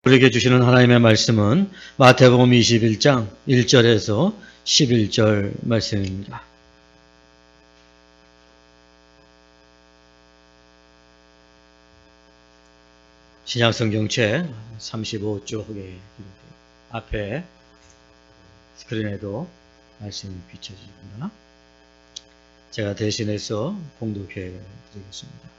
우리에게 주시는 하나님의 말씀은 마태복음 21장 1절에서 11절 말씀입니다. 신약성경책 35쪽에 앞에 스크린에도 말씀이 비춰집니다. 제가 대신해서 봉독해 드리겠습니다.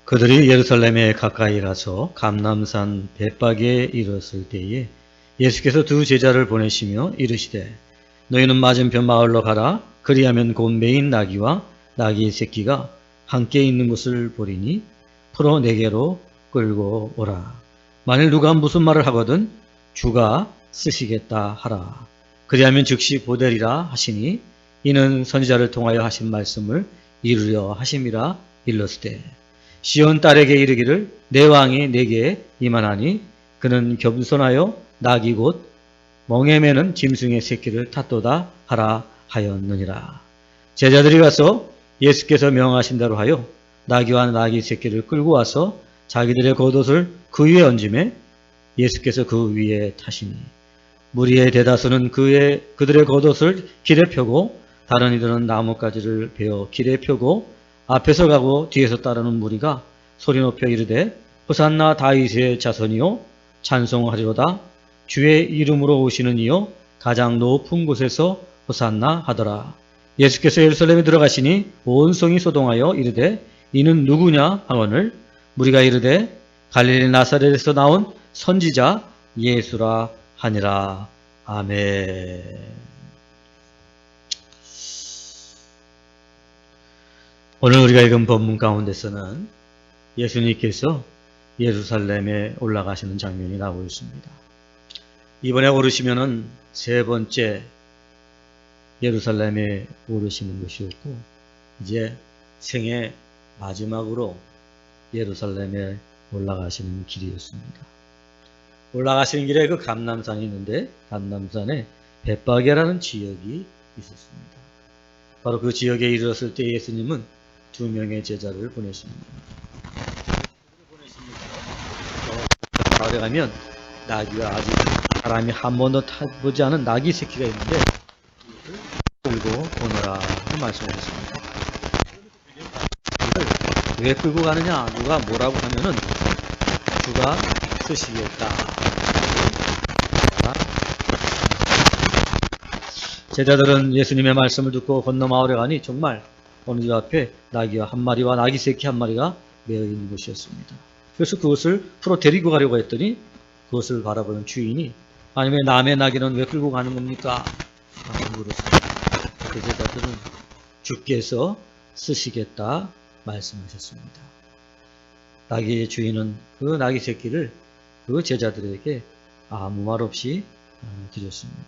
그들이 예루살렘에 가까이 가서 감람산 벳박에 이르렀을 때에 예수께서 두 제자를 보내시며 이르시되 너희는 맞은편 마을로 가라. 그리하면 곧 매인 나귀와 나귀의 새끼가 함께 있는 것을 보리니 풀어 내게로 끌고 오라. 만일 누가 무슨 말을 하거든 주가 쓰시겠다 하라. 그리하면 즉시 보되리라 하시니 이는 선지자를 통하여 하신 말씀을 이루려 하심이라 일렀으되 시온 딸에게 이르기를 내 왕이 내게 임하나니 그는 겸손하여 나귀 곧 멍에 매는 짐승의 새끼를 탔도다 하라 하였느니라. 제자들이 가서 예수께서 명하신 대로 하여 나귀와 나귀 새끼를 끌고 와서 자기들의 겉옷을 그 위에 얹음에 예수께서 그 위에 타시니 무리의 대다수는 그들의 겉옷을 길에 펴고 다른 이들은 나뭇가지를 베어 길에 펴고 앞에서 가고 뒤에서 따르는 무리가 소리 높여 이르되 호산나 다윗의 자손이요 찬송하리로다. 주의 이름으로 오시는 이요 가장 높은 곳에서 호산나 하더라. 예수께서 예루살렘에 들어가시니 온 성이 소동하여 이르되 이는 누구냐 하거늘 무리가 이르되 갈릴리 나사렛에서 나온 선지자 예수라 하니라. 아멘. 오늘 우리가 읽은 본문 가운데서는 예수님께서 예루살렘에 올라가시는 장면이 나오고 있습니다. 이번에 오르시면은 세 번째 예루살렘에 오르시는 것이었고 이제 생애 마지막으로 예루살렘에 올라가시는 길이었습니다. 올라가시는 길에 그 감람산이 있는데 감람산에 벳박이라는 지역이 있었습니다. 바로 그 지역에 이르렀을 때 예수님은 두 명의 제자를 보내십니다. 마을에 가면 나귀가 아직 사람이 한 번도 타보지 않은 나귀 새끼가 있는데 끌고 오너라 말씀하셨습니다. 왜 끌고 가느냐? 누가 뭐라고 하면은 주가 쓰시겠다. 제자들은 예수님의 말씀을 듣고 건너 마을에 가니 정말 어느 집 앞에 나귀와 한 마리와 나귀 새끼 한 마리가 매어 있는 것이었습니다. 그래서 그것을 풀어 데리고 가려고 했더니 그것을 바라보는 주인이 아니면 남의 나귀는 왜 끌고 가는 겁니까? 라고 물었습니다. 그 제자들은 주께서 쓰시겠다 말씀하셨습니다. 나귀의 주인은 그 나귀 새끼를 그 제자들에게 아무 말 없이 드렸습니다.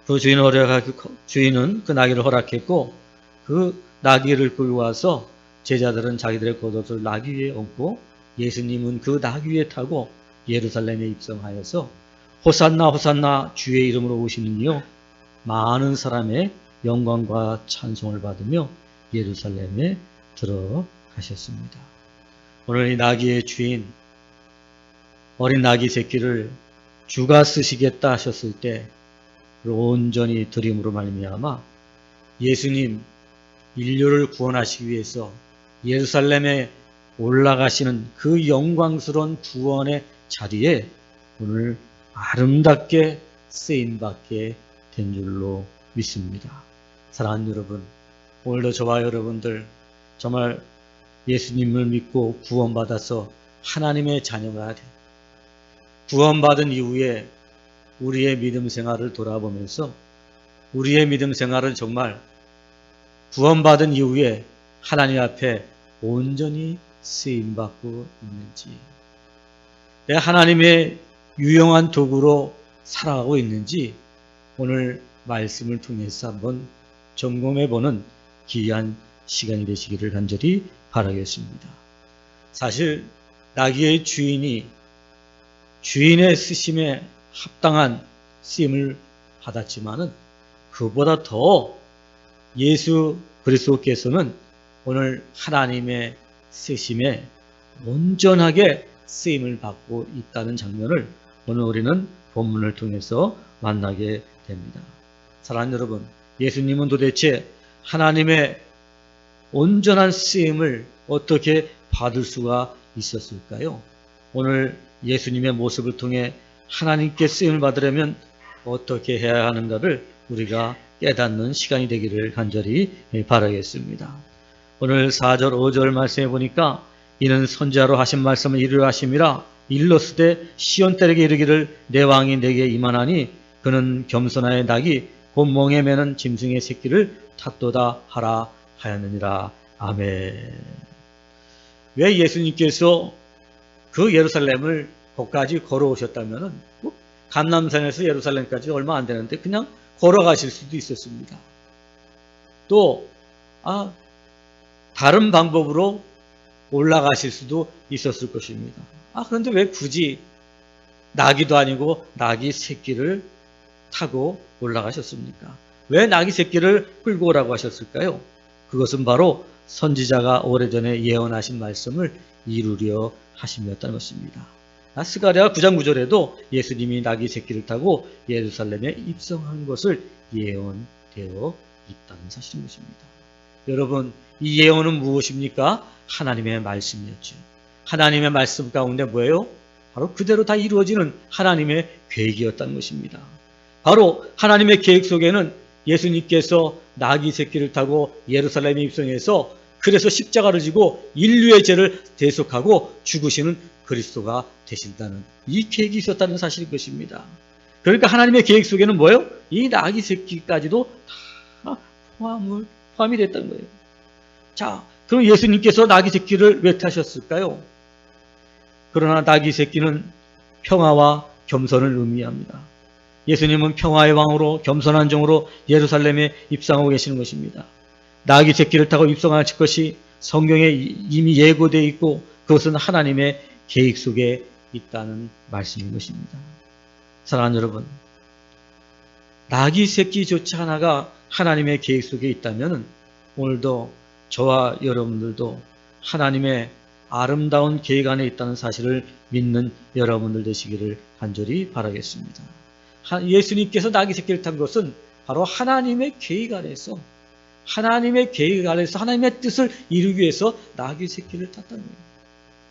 그 주인은 그 나귀를 허락했고 그 나귀를 끌고 와서 제자들은 자기들의 겉옷을 나귀 위에 얹고 예수님은 그 나귀 위에 타고 예루살렘에 입성하여서 호산나 호산나 주의 이름으로 오시는 이요 많은 사람의 영광과 찬송을 받으며 예루살렘에 들어가셨습니다. 오늘 이 나귀의 주인 어린 나귀 새끼를 주가 쓰시겠다 하셨을 때 온전히 드림으로 말미암아 예수님 인류를 구원하시기 위해서 예루살렘에 올라가시는 그 영광스러운 구원의 자리에 오늘 아름답게 쓰임받게 된 줄로 믿습니다. 사랑하는 여러분, 오늘도 저와 여러분들 정말 예수님을 믿고 구원받아서 하나님의 자녀가 돼 구원받은 이후에 우리의 믿음 생활을 돌아보면서 우리의 믿음 생활은 정말 구원받은 이후에 하나님 앞에 온전히 쓰임받고 있는지 내가 하나님의 유용한 도구로 살아가고 있는지 오늘 말씀을 통해서 한번 점검해보는 귀한 시간이 되시기를 간절히 바라겠습니다. 사실 나귀의 주인이 주인의 쓰심에 합당한 쓰임을 받았지만은 그보다 더 예수 그리스도께서는 오늘 하나님의 쓰심에 온전하게 쓰임을 받고 있다는 장면을 오늘 우리는 본문을 통해서 만나게 됩니다. 사랑하는 여러분, 예수님은 도대체 하나님의 온전한 쓰임을 어떻게 받을 수가 있었을까요? 오늘 예수님의 모습을 통해 하나님께 쓰임을 받으려면 어떻게 해야 하는가를 우리가 깨닫는 시간이 되기를 간절히 바라겠습니다. 오늘 4절 5절 말씀해 보니까 이는 선지자로 하신 말씀을 이루려 하심이라 일렀으되 시온딸에게 이르기를 내 왕이 내게 임하나니 그는 겸손하여 낙이 곧 멍에 매는 짐승의 새끼를 탔도다 하라 하였느니라. 아멘. 왜 예수님께서 그 예루살렘을 거기까지 걸어오셨다면 감람산에서 예루살렘까지 얼마 안 되는데 그냥 걸어가실 수도 있었습니다. 또 다른 방법으로 올라가실 수도 있었을 것입니다. 그런데 왜 굳이 나귀도 아니고 나귀 새끼를 타고 올라가셨습니까? 왜 나귀 새끼를 끌고 오라고 하셨을까요? 그것은 바로 선지자가 오래전에 예언하신 말씀을 이루려 하심이었다는 것입니다. 스가랴 9장 9절에도 예수님이 나귀 새끼를 타고 예루살렘에 입성한 것을 예언되어 있다는 사실인 것입니다. 여러분, 이 예언은 무엇입니까? 하나님의 말씀이었죠. 하나님의 말씀 가운데 뭐예요? 바로 그대로 다 이루어지는 하나님의 계획이었다는 것입니다. 바로 하나님의 계획 속에는 예수님께서 나귀 새끼를 타고 예루살렘에 입성해서 그래서 십자가를 지고 인류의 죄를 대속하고 죽으시는 그리스도가 되신다는 이 계획이 있었다는 사실인 것입니다. 그러니까 하나님의 계획 속에는 뭐예요? 이 나귀 새끼까지도 다 포함이 됐다는 거예요. 자, 그럼 예수님께서 나귀 새끼를 왜 타셨을까요? 그러나 나귀 새끼는 평화와 겸손을 의미합니다. 예수님은 평화의 왕으로 겸손한 종으로 예루살렘에 입성하고 계시는 것입니다. 나귀 새끼를 타고 입성할 것이 성경에 이미 예고되어 있고 그것은 하나님의 계획 속에 있다는 말씀인 것입니다. 사랑하는 여러분, 나귀 새끼조차 하나가 하나님의 계획 속에 있다면 오늘도 저와 여러분들도 하나님의 아름다운 계획 안에 있다는 사실을 믿는 여러분들 되시기를 간절히 바라겠습니다. 예수님께서 나귀 새끼를 탄 것은 바로 하나님의 계획 안에서 하나님의 뜻을 이루기 위해서 나귀 새끼를 탔다는 거예요.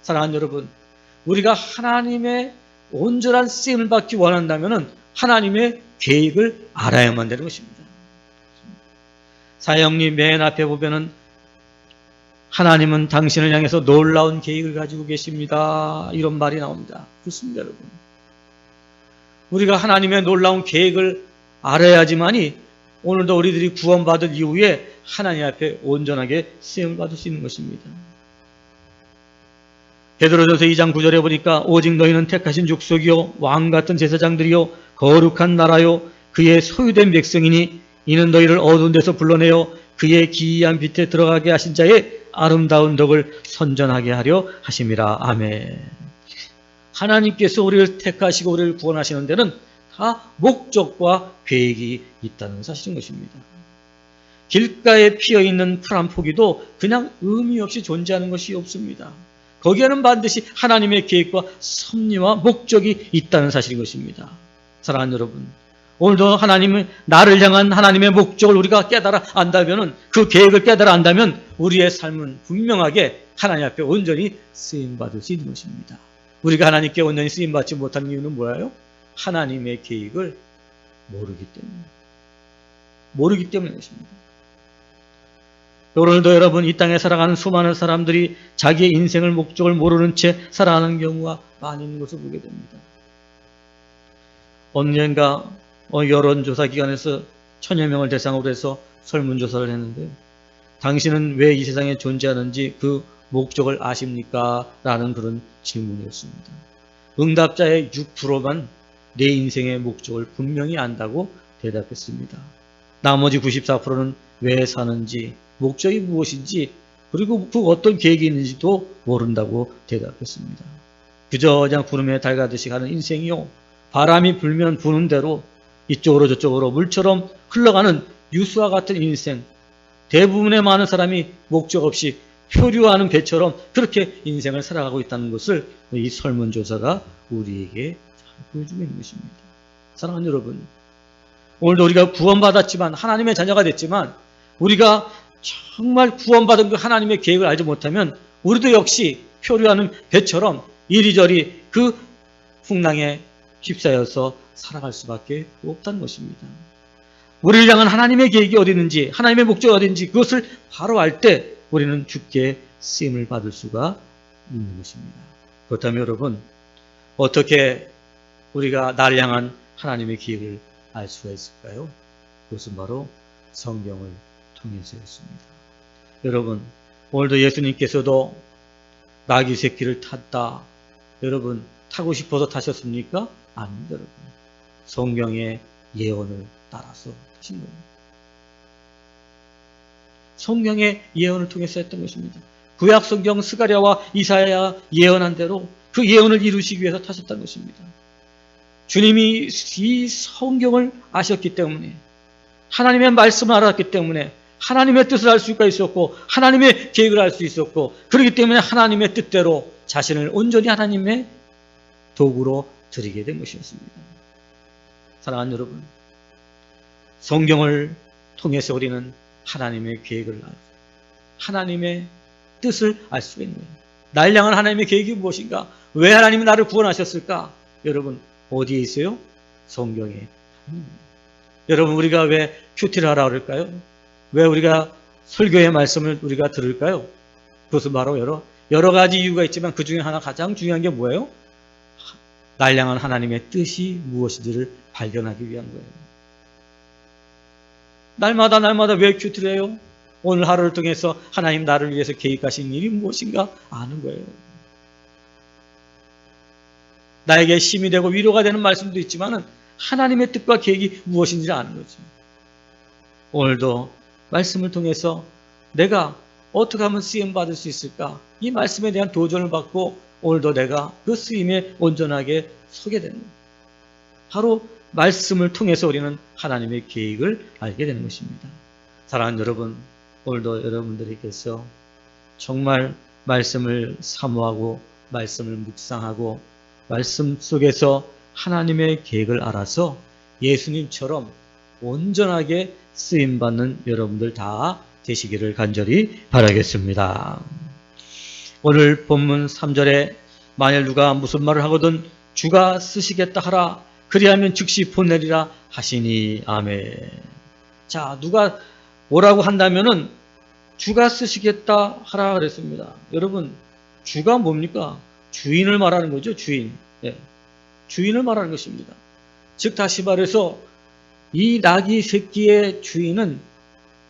사랑하는 여러분, 우리가 하나님의 온전한 쓰임을 받기 원한다면 하나님의 계획을 알아야만 되는 것입니다. 사형리 맨 앞에 보면은 하나님은 당신을 향해서 놀라운 계획을 가지고 계십니다. 이런 말이 나옵니다. 그렇습니다, 여러분. 우리가 하나님의 놀라운 계획을 알아야지만이 오늘도 우리들이 구원받을 이후에 하나님 앞에 온전하게 쓰임을 받을 수 있는 것입니다. 베드로전서 2장 9절에 보니까 오직 너희는 택하신 족속이요 왕같은 제사장들이요 거룩한 나라요 그의 소유된 백성이니 이는 너희를 어두운 데서 불러내어 그의 기이한 빛에 들어가게 하신 자의 아름다운 덕을 선전하게 하려 하심이라. 아멘. 하나님께서 우리를 택하시고 우리를 구원하시는 데는 다 목적과 계획이 있다는 사실인 것입니다. 길가에 피어있는 푸른 포기도 그냥 의미 없이 존재하는 것이 없습니다. 거기에는 반드시 하나님의 계획과 섭리와 목적이 있다는 사실인 것입니다. 사랑하는 여러분, 오늘도 하나님은 나를 향한 하나님의 목적을 우리가 깨달아 안다면, 그 계획을 깨달아 안다면 우리의 삶은 분명하게 하나님 앞에 온전히 쓰임받을 수 있는 것입니다. 우리가 하나님께 온전히 쓰임받지 못하는 이유는 뭐예요? 하나님의 계획을 모르기 때문인 것입니다. 오늘도 여러분, 이 땅에 살아가는 수많은 사람들이 자기의 인생을 목적을 모르는 채 살아가는 경우가 많이 있는 것을 보게 됩니다. 언젠가 여론조사 기관에서 1000여 명을 대상으로 해서 설문조사를 했는데, 당신은 왜 이 세상에 존재하는지 그 목적을 아십니까? 라는 그런 질문이었습니다. 응답자의 6%만 내 인생의 목적을 분명히 안다고 대답했습니다. 나머지 94%는 왜 사는지, 목적이 무엇인지, 그리고 그 어떤 계획이 있는지도 모른다고 대답했습니다. 그저 그냥 구름에 달가듯이 가는 인생이요, 바람이 불면 부는 대로 이쪽으로 저쪽으로 물처럼 흘러가는 유수와 같은 인생, 대부분의 많은 사람이 목적 없이 표류하는 배처럼 그렇게 인생을 살아가고 있다는 것을 이 설문조사가 우리에게 잘 보여주고 있는 것입니다. 사랑하는 여러분, 오늘도 우리가 구원받았지만, 하나님의 자녀가 됐지만, 우리가 정말 구원받은 그 하나님의 계획을 알지 못하면 우리도 역시 표류하는 배처럼 이리저리 그 풍랑에 휩싸여서 살아갈 수밖에 없다는 것입니다. 우리를 향한 하나님의 계획이 어디 있는지, 하나님의 목적이 어디 있는지 그것을 바로 알 때 우리는 주께 쓰임을 받을 수가 있는 것입니다. 그렇다면 여러분, 어떻게 우리가 나를 향한 하나님의 계획을 알 수가 있을까요? 그것은 바로 성경을 통해서였습니다. 여러분, 오늘도 예수님께서도 나귀 새끼를 탔다. 여러분, 타고 싶어서 타셨습니까? 아닙니다, 여러분. 성경의 예언을 따라서 타신 거예요. 성경의 예언을 통해서 했던 것입니다. 구약 성경 스가랴와 이사야 예언한 대로 그 예언을 이루시기 위해서 타셨다는 것입니다. 주님이 이 성경을 아셨기 때문에, 하나님의 말씀을 알았기 때문에 하나님의 뜻을 알 수가 있었고 하나님의 계획을 알 수 있었고, 그렇기 때문에 하나님의 뜻대로 자신을 온전히 하나님의 도구로 드리게 된 것이었습니다. 사랑하는 여러분, 성경을 통해서 우리는 하나님의 계획을 알고 하나님의 뜻을 알 수가 있는 거예요. 나를 향한 하나님의 계획이 무엇인가? 왜 하나님이 나를 구원하셨을까? 여러분, 어디에 있어요? 성경에. 여러분, 우리가 왜 큐티를 하라 그럴까요? 왜 우리가 설교의 말씀을 우리가 들을까요? 그것은 바로 여러 가지 이유가 있지만 그 중에 하나 가장 중요한 게 뭐예요? 날 향한 하나님의 뜻이 무엇인지를 발견하기 위한 거예요. 날마다 왜 큐티를 해요? 오늘 하루를 통해서 하나님 나를 위해서 계획하신 일이 무엇인가 아는 거예요. 나에게 힘이 되고 위로가 되는 말씀도 있지만 하나님의 뜻과 계획이 무엇인지를 아는 거죠. 오늘도 말씀을 통해서 내가 어떻게 하면 쓰임받을 수 있을까? 이 말씀에 대한 도전을 받고 오늘도 내가 그 쓰임에 온전하게 서게 되는 거예요. 바로 말씀을 통해서 우리는 하나님의 계획을 알게 되는 것입니다. 사랑하는 여러분, 오늘도 여러분들께서 정말 말씀을 사모하고 말씀을 묵상하고 말씀 속에서 하나님의 계획을 알아서 예수님처럼 온전하게 쓰임받는 여러분들 다 되시기를 간절히 바라겠습니다. 오늘 본문 3절에 만일 누가 무슨 말을 하거든 주가 쓰시겠다 하라, 그리하면 즉시 보내리라 하시니. 아멘. 자, 누가 뭐라고 한다면은 주가 쓰시겠다 하라 그랬습니다. 여러분, 주가 뭡니까? 주인을 말하는 거죠. 주인. 네. 주인을 말하는 것입니다. 즉 다시 말해서 이 나귀 새끼의 주인은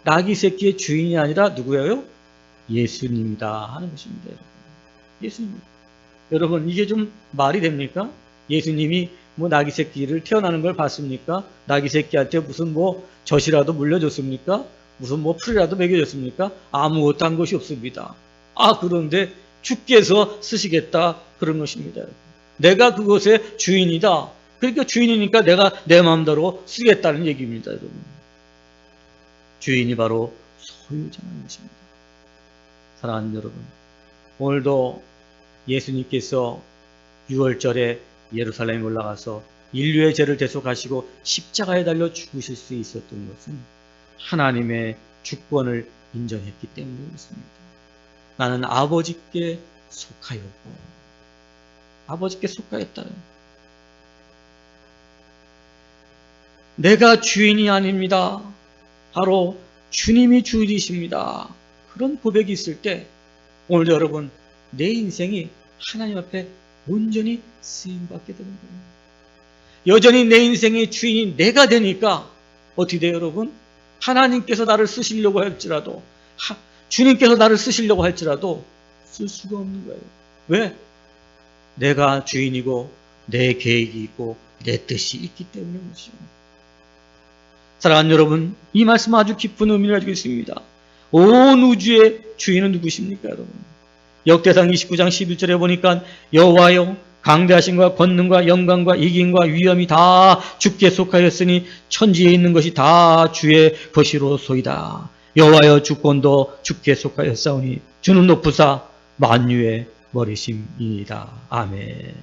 나귀 새끼의 주인이 아니라 누구예요? 예수님이다 하는 것입니다. 여러분. 예수님. 여러분, 이게 좀 말이 됩니까? 예수님이 나귀 새끼를 태어나는 걸 봤습니까? 나귀 새끼한테 무슨 젖이라도 물려줬습니까? 무슨 풀이라도 먹여줬습니까? 아무것도 한 것이 없습니다. 그런데 주께서 쓰시겠다 그런 것입니다. 내가 그것의 주인이다. 그러니까 주인이니까 내가 내 마음대로 쓰겠다는 얘기입니다. 여러분. 주인이 바로 소유자라는 것입니다. 사랑하는 여러분, 오늘도 예수님께서 6월절에 예루살렘에 올라가서 인류의 죄를 대속하시고 십자가에 달려 죽으실 수 있었던 것은 하나님의 주권을 인정했기 때문이었습니다. 나는 아버지께 속하였고, 아버지께 속하였다. 내가 주인이 아닙니다. 바로 주님이 주인이십니다. 그런 고백이 있을 때 오늘 여러분, 내 인생이 하나님 앞에 온전히 쓰임받게 되는 거예요. 여전히 내 인생의 주인이 내가 되니까 어떻게 돼요, 여러분? 하나님께서 나를 쓰시려고 할지라도, 주님께서 나를 쓰시려고 할지라도 쓸 수가 없는 거예요. 왜? 내가 주인이고 내 계획이 있고 내 뜻이 있기 때문인 것이죠. 사랑하는 여러분, 이 말씀은 아주 깊은 의미를 가지고 있습니다. 온 우주의 주인은 누구십니까, 여러분? 역대상 29장 11절에 보니까 여호와여, 강대하심과 권능과 영광과 이김과 위엄이 다 주께 속하였으니 천지에 있는 것이 다 주의 것이로소이다. 여호와여 주권도 주께 속하였사오니 주는 높으사 만유의 머리심이니이다. 아멘.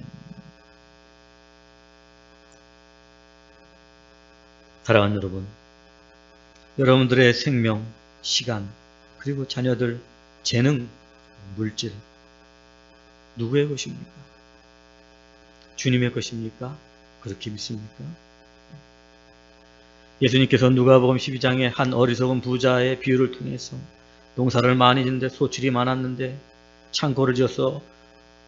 사랑하는 여러분, 여러분들의 생명, 시간, 그리고 자녀들, 재능, 물질, 누구의 것입니까? 주님의 것입니까? 그렇게 믿습니까? 예수님께서 누가복음 12장에 한 어리석은 부자의 비유를 통해서 농사를 많이 짓는데 소출이 많았는데 창고를 지어서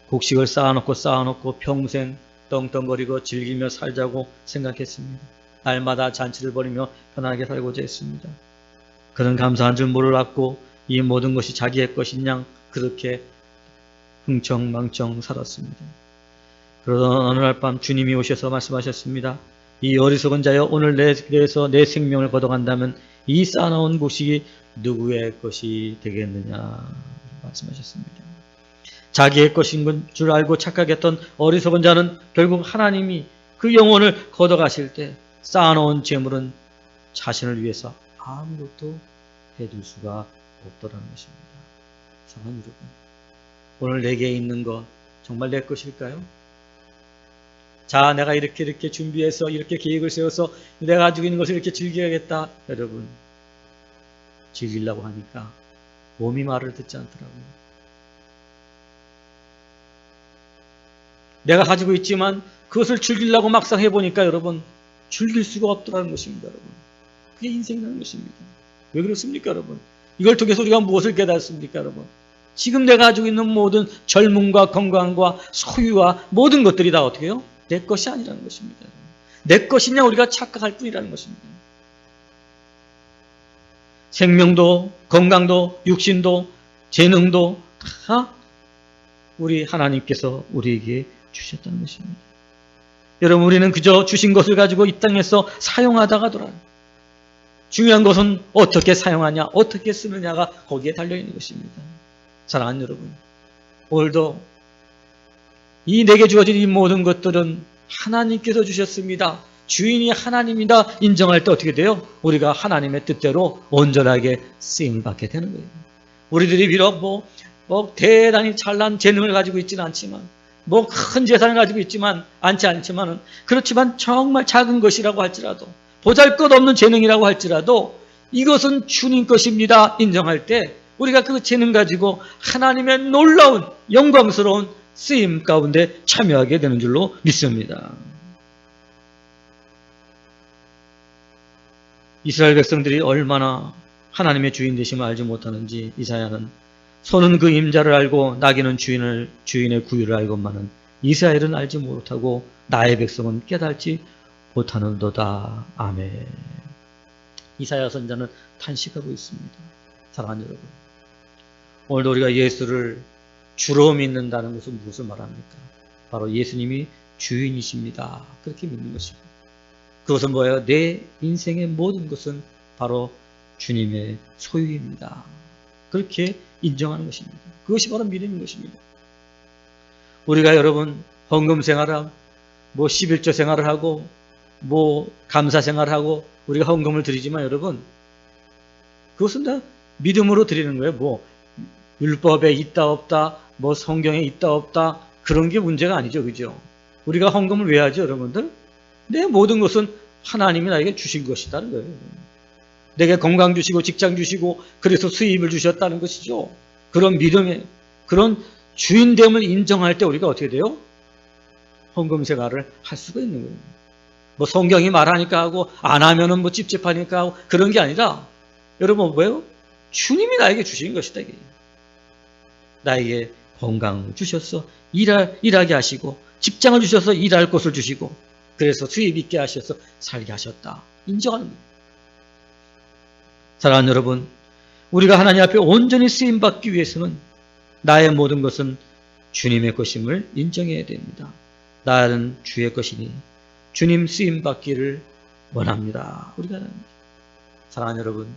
곡식을 쌓아놓고 평생 떵떵거리고 즐기며 살자고 생각했습니다. 날마다 잔치를 벌이며 편하게 살고자 했습니다. 그는 감사한 줄 몰랐고 이 모든 것이 자기의 것인 양 그렇게 흥청망청 살았습니다. 그러던 어느 날 밤 주님이 오셔서 말씀하셨습니다. 이 어리석은 자여, 오늘 내게서 내 생명을 걷어간다면 이 쌓아놓은 곡식이 누구의 것이 되겠느냐 말씀하셨습니다. 자기의 것인 줄 알고 착각했던 어리석은 자는 결국 하나님이 그 영혼을 걷어가실 때 쌓아놓은 재물은 자신을 위해서 아무것도 해줄 수가 없더라는 것입니다. 사랑하는 여러분, 오늘 내게 있는 것 정말 내 것일까요? 자, 내가 이렇게 준비해서 이렇게 계획을 세워서 내가 가지고 있는 것을 이렇게 즐겨야겠다. 여러분, 즐기려고 하니까 몸이 말을 듣지 않더라고요. 내가 가지고 있지만 그것을 즐기려고 막상 해보니까 여러분, 즐길 수가 없더라는 것입니다. 여러분, 그게 인생이라는 것입니다. 왜 그렇습니까 여러분? 이걸 통해서 우리가 무엇을 깨닫습니까 여러분? 지금 내가 가지고 있는 모든 젊음과 건강과 소유와 모든 것들이 다 어떻게 해요? 내 것이 아니라는 것입니다. 내 것이냐 우리가 착각할 뿐이라는 것입니다. 생명도 건강도 육신도 재능도 다 우리 하나님께서 우리에게 주셨다는 것입니다. 여러분, 우리는 그저 주신 것을 가지고 이 땅에서 사용하다가 돌아요. 중요한 것은 어떻게 사용하냐, 어떻게 쓰느냐가 거기에 달려있는 것입니다. 사랑하는 여러분, 오늘도 이 내게 주어진 이 모든 것들은 하나님께서 주셨습니다. 주인이 하나님이다 인정할 때 어떻게 돼요? 우리가 하나님의 뜻대로 온전하게 쓰임받게 되는 거예요. 우리들이 비록 대단히 찬란 재능을 가지고 있지는 않지만, 큰 재산을 가지고 있지만 않지만은, 그렇지만 정말 작은 것이라고 할지라도, 보잘것없는 재능이라고 할지라도 이것은 주님 것입니다 인정할 때 우리가 그 재능 가지고 하나님의 놀라운 영광스러운 쓰임 가운데 참여하게 되는 줄로 믿습니다. 이스라엘 백성들이 얼마나 하나님의 주인 되심을 알지 못하는지 이사야는 소는 그 임자를 알고 나귀는 주인의 구유를 알건만은 이스라엘은 알지 못하고 나의 백성은 깨달지 못하는도다. 아멘. 이사야 선자는 탄식하고 있습니다. 사랑하는 여러분, 오늘도 우리가 예수를 주로 믿는다는 것은 무엇을 말합니까? 바로 예수님이 주인이십니다. 그렇게 믿는 것입니다. 그것은 뭐예요? 내 인생의 모든 것은 바로 주님의 소유입니다. 그렇게 인정하는 것입니다. 그것이 바로 믿음인 것입니다. 우리가 여러분 헌금 생활을 11조 생활을 하고 감사 생활을 하고 우리가 헌금을 드리지만 여러분, 그것은 다 믿음으로 드리는 거예요. 율법에 있다 없다, 성경에 있다 없다, 그런 게 문제가 아니죠. 그죠? 우리가 헌금을 왜 하죠, 여러분들? 내 모든 것은 하나님이 나에게 주신 것이다는 거예요. 내게 건강 주시고 직장 주시고 그래서 수입을 주셨다는 것이죠. 그런 믿음의 그런 주인됨을 인정할 때 우리가 어떻게 돼요? 헌금 생활을 할 수가 있는 거예요. 성경이 말하니까 하고 안 하면은 찝찝하니까 하고 그런 게 아니라 여러분 뭐예요? 주님이 나에게 주신 것이다. 이게. 나에게 건강을 주셔서 일하게 하시고 직장을 주셔서 일할 곳을 주시고 그래서 수입 있게 하셔서 살게 하셨다. 인정하는 거예요. 사랑하는 여러분, 우리가 하나님 앞에 온전히 쓰임받기 위해서는 나의 모든 것은 주님의 것임을 인정해야 됩니다. 나는 주의 것이니 주님 쓰임받기를 원합니다. 우리가 사랑하는 여러분,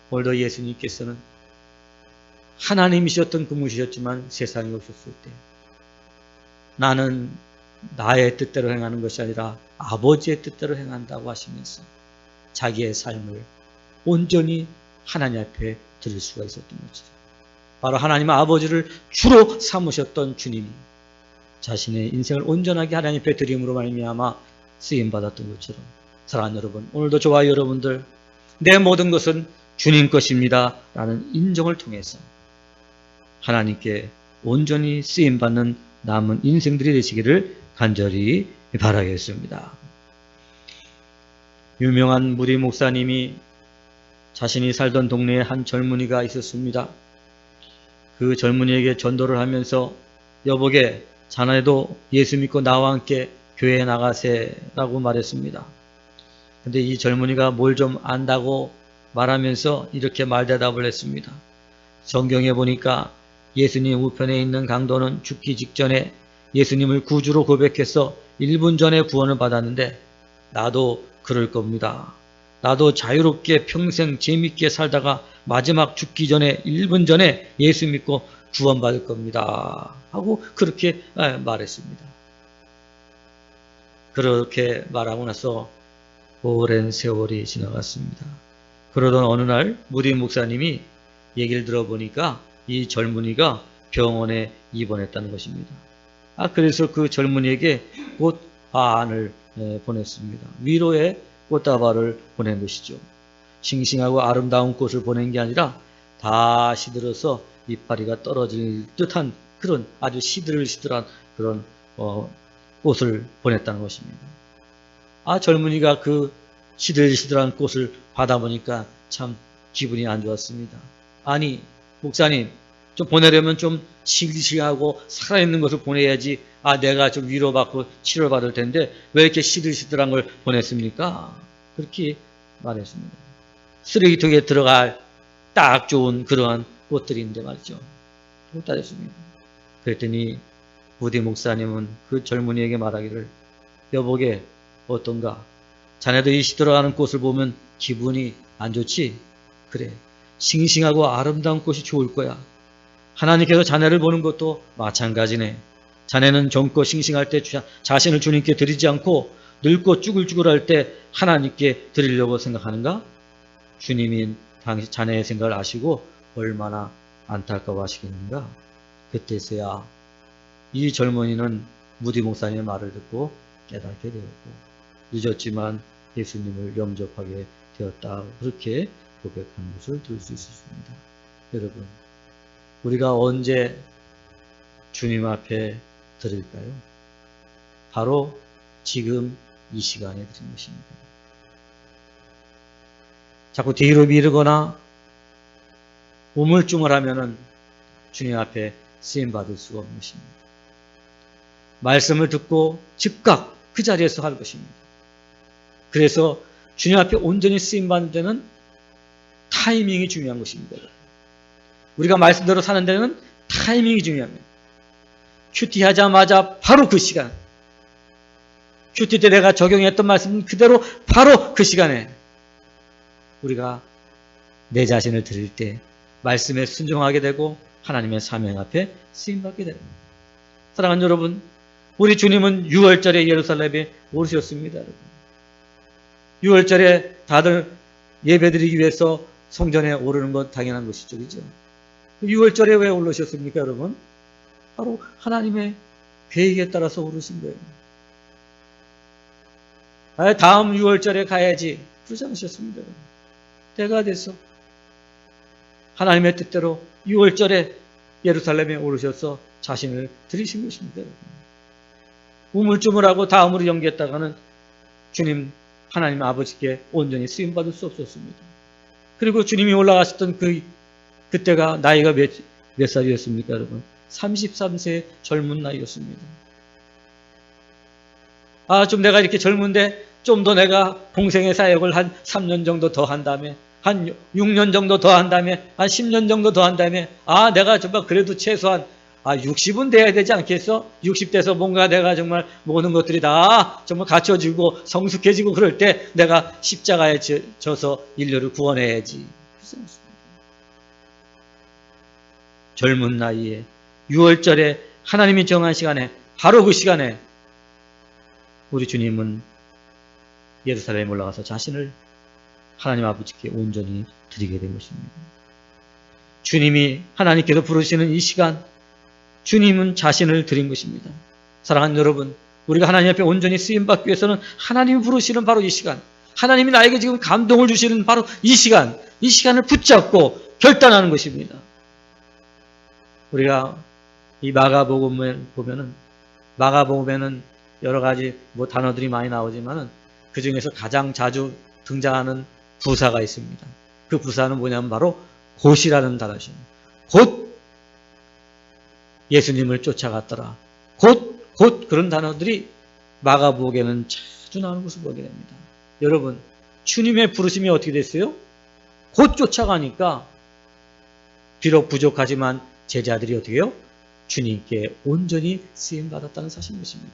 오늘도 예수님께서는 하나님이셨던 그분이셨지만 세상에 오셨을 때 나는 나의 뜻대로 행하는 것이 아니라 아버지의 뜻대로 행한다고 하시면서 자기의 삶을 온전히 하나님 앞에 드릴 수가 있었던 거죠. 바로 하나님 아버지를 주로 삼으셨던 주님이 자신의 인생을 온전하게 하나님 앞에 드림으로 말미암아 쓰임받았던 것처럼, 사랑하는 여러분, 오늘도 저와 여러분들 내 모든 것은 주님 것입니다 라는 인정을 통해서 하나님께 온전히 쓰임받는 남은 인생들이 되시기를 간절히 바라겠습니다. 유명한 무리 목사님이 자신이 살던 동네에 한 젊은이가 있었습니다. 그 젊은이에게 전도를 하면서 여보게, 자네도 예수 믿고 나와 함께 교회에 나가세라고 말했습니다. 근데 이 젊은이가 뭘 좀 안다고 말하면서 이렇게 말대답을 했습니다. 성경에 보니까 예수님 우편에 있는 강도는 죽기 직전에 예수님을 구주로 고백해서 1분 전에 구원을 받았는데 나도 그럴 겁니다. 나도 자유롭게 평생 재밌게 살다가 마지막 죽기 전에 1분 전에 예수 믿고 구원받을 겁니다 하고 그렇게 말했습니다. 그렇게 말하고 나서 오랜 세월이 지나갔습니다. 그러던 어느 날 무리 목사님이 얘기를 들어보니까 이 젊은이가 병원에 입원했다는 것입니다. 그래서 그 젊은이에게 꽃안을 보냈습니다. 위로의 꽃다발을 보낸 것이죠. 싱싱하고 아름다운 꽃을 보낸 게 아니라 다 시들어서 이파리가 떨어질 듯한 그런 아주 시들시들한 그런 꽃을 보냈다는 것입니다. 젊은이가 그 시들시들한 꽃을 받아보니까 참 기분이 안 좋았습니다. 아니, 목사님, 좀 보내려면 좀 싱싱하고 살아있는 것을 보내야지. 내가 좀 위로받고 치료받을 텐데 왜 이렇게 시들시들한 걸 보냈습니까? 그렇게 말했습니다. 쓰레기통에 들어갈 딱 좋은 그러한 꽃들인데 말이죠. 못 따졌습니다. 그랬더니 무디 목사님은 그 젊은이에게 말하기를, 여보게, 어떤가? 자네도 이 시들어가는 꽃을 보면 기분이 안 좋지? 그래, 싱싱하고 아름다운 꽃이 좋을 거야. 하나님께서 자네를 보는 것도 마찬가지네. 자네는 젊고 싱싱할 때 자신을 주님께 드리지 않고 늙고 쭈글쭈글할 때 하나님께 드리려고 생각하는가? 주님이 자네의 생각을 아시고 얼마나 안타까워하시겠는가? 그때서야 이 젊은이는 무디 목사님의 말을 듣고 깨닫게 되었고 늦었지만 예수님을 영접하게 되었다. 그렇게 고백한 것을 들을 수 있습니다. 여러분, 우리가 언제 주님 앞에 드릴까요? 바로 지금 이 시간에 드린 것입니다. 자꾸 뒤로 미루거나 우물쭈물하면은 주님 앞에 쓰임받을 수가 없는 것입니다. 말씀을 듣고 즉각 그 자리에서 할 것입니다. 그래서 주님 앞에 온전히 쓰임받는 데는 타이밍이 중요한 것입니다. 우리가 말씀대로 사는 데는 타이밍이 중요합니다. 큐티하자마자 바로 그 시간, 큐티 때 내가 적용했던 말씀 그대로 바로 그 시간에 우리가 내 자신을 드릴 때 말씀에 순종하게 되고 하나님의 사명 앞에 쓰임받게 됩니다. 사랑하는 여러분, 우리 주님은 6월절에 예루살렘에 오르셨습니다. 6월절에 다들 예배드리기 위해서 성전에 오르는 건 당연한 것이죠. 그죠? 6월절에 왜 오르셨습니까, 여러분? 바로 하나님의 계획에 따라서 오르신 거예요. 다음 6월절에 가야지. 그러지 않으셨습니다. 때가 돼서 하나님의 뜻대로 6월절에 예루살렘에 오르셔서 자신을 드리신 것입니다. 우물쭈물하고 다음으로 연기했다가는 주님 하나님 아버지께 온전히 쓰임받을 수 없었습니다. 그리고 주님이 올라가셨던 그때가 나이가 몇 살이었습니까, 여러분? 33세 젊은 나이였습니다. 좀 내가 이렇게 젊은데 좀 더 내가 공생의 사역을 한 3년 정도 더 한 다음에, 한 6년 정도 더 한 다음에, 한 10년 정도 더 한 다음에, 내가 정말 그래도 최소한 60은 돼야 되지 않겠어? 60 돼서 뭔가 내가 정말 모든 것들이 다 정말 갖춰지고 성숙해지고 그럴 때 내가 십자가에 져서 인류를 구원해야지. 젊은 나이에 6월절에 하나님이 정한 시간에, 바로 그 시간에 우리 주님은 예루살렘에 올라가서 자신을 하나님 아버지께 온전히 드리게 된 것입니다. 주님이 하나님께서 부르시는 이 시간, 주님은 자신을 드린 것입니다. 사랑하는 여러분, 우리가 하나님 앞에 온전히 쓰임받기 위해서는 하나님이 부르시는 바로 이 시간, 하나님이 나에게 지금 감동을 주시는 바로 이 시간을 붙잡고 결단하는 것입니다. 우리가 이 마가복음을 보면은, 마가복음에는 여러 가지 단어들이 많이 나오지만은 그 중에서 가장 자주 등장하는 부사가 있습니다. 그 부사는 뭐냐면 바로 곧이라는 단어입니다. 곧 예수님을 쫓아갔더라. 곧 그런 단어들이 마가복음에는 자주 나오는 것을 보게 됩니다. 여러분, 주님의 부르심이 어떻게 됐어요? 곧 쫓아가니까 비록 부족하지만 제자들이 어떻게 해요? 주님께 온전히 쓰임받았다는 사실인 것입니다.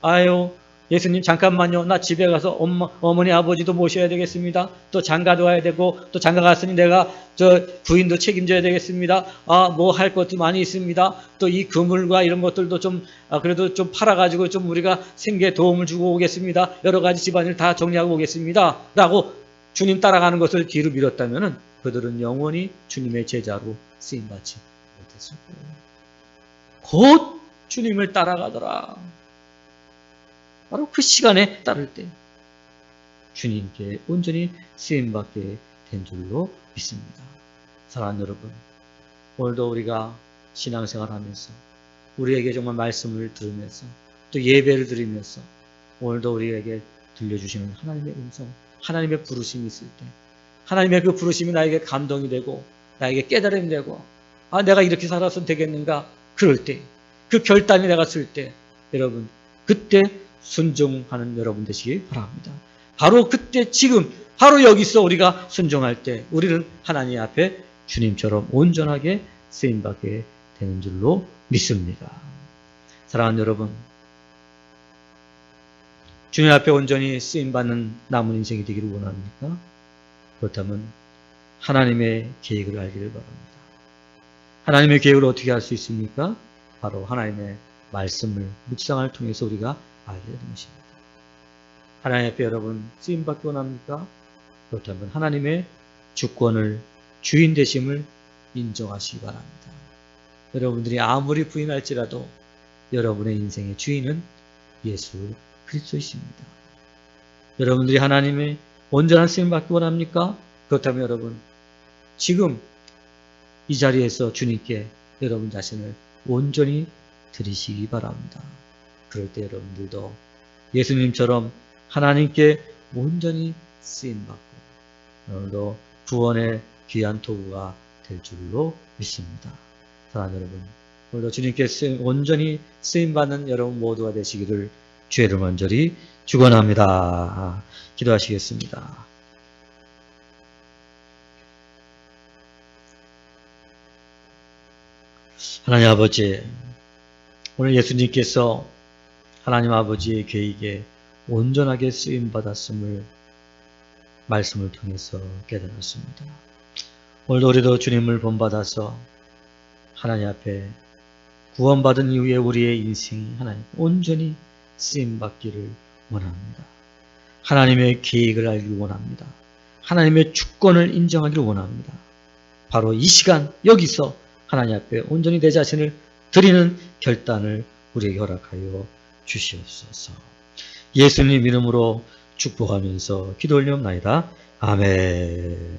아유, 예수님 잠깐만요. 나 집에 가서 어머니 아버지도 모셔야 되겠습니다. 또 장가도 가야 되고, 또 장가 갔으니 내가 저 부인도 책임져야 되겠습니다. 뭐 할 것도 많이 있습니다. 또 이 그물과 이런 것들도 좀 그래도 좀 팔아가지고 좀 우리가 생계에 도움을 주고 오겠습니다. 여러 가지 집안일 다 정리하고 오겠습니다. 라고 주님 따라가는 것을 뒤로 미뤘다면은 그들은 영원히 주님의 제자로 쓰임받지 못했을 거예요. 곧 주님을 따라가더라. 바로 그 시간에 따를 때 주님께 온전히 쓰임받게 된 줄로 믿습니다. 사랑하는 여러분, 오늘도 우리가 신앙생활하면서 우리에게 정말 말씀을 들으면서 또 예배를 드리면서 오늘도 우리에게 들려주시는 하나님의 음성, 하나님의 부르심이 있을 때, 하나님의 그 부르심이 나에게 감동이 되고 나에게 깨달음이 되고 내가 이렇게 살아서는 되겠는가, 그럴 때, 그 결단이 내가 쓸 때, 여러분 그때 순종하는 여러분 되시기 바랍니다. 바로 그때, 지금 바로 여기서 우리가 순종할 때 우리는 하나님 앞에 주님처럼 온전하게 쓰임받게 되는 줄로 믿습니다. 사랑하는 여러분, 주님 앞에 온전히 쓰임받는 남은 인생이 되기를 원합니까? 그렇다면 하나님의 계획을 알기를 바랍니다. 하나님의 계획을 어떻게 알 수 있습니까? 바로 하나님의 말씀을 묵상을 통해서 우리가 알게 되는 것입니다. 하나님 앞에 여러분 쓰임받기 원합니까? 그렇다면 하나님의 주권을, 주인 되심을 인정하시기 바랍니다. 여러분들이 아무리 부인할지라도 여러분의 인생의 주인은 예수 그리스도이십니다. 여러분들이 하나님의 온전한 쓰임받기 원합니까? 그렇다면 여러분 지금 이 자리에서 주님께 여러분 자신을 온전히 드리시기 바랍니다. 그럴 때 여러분들도 예수님처럼 하나님께 온전히 쓰임받고 오늘도 구원의 귀한 도구가 될 줄로 믿습니다. 사랑하는 여러분, 오늘도 주님께 온전히 쓰임받는 여러분 모두가 되시기를 주의 이름으로 간절히 축원합니다. 기도하시겠습니다. 하나님 아버지, 오늘 예수님께서 하나님 아버지의 계획에 온전하게 쓰임받았음을 말씀을 통해서 깨달았습니다. 오늘도 우리도 주님을 본받아서 하나님 앞에 구원받은 이후에 우리의 인생이 하나님 온전히 쓰임받기를 원합니다. 하나님의 계획을 알기를 원합니다. 하나님의 주권을 인정하기를 원합니다. 바로 이 시간 여기서 하나님 앞에 온전히 내 자신을 드리는 결단을 우리에게 허락하여 주시옵소서. 예수님 이름으로 축복하면서 기도 올리옵나이다. 아멘.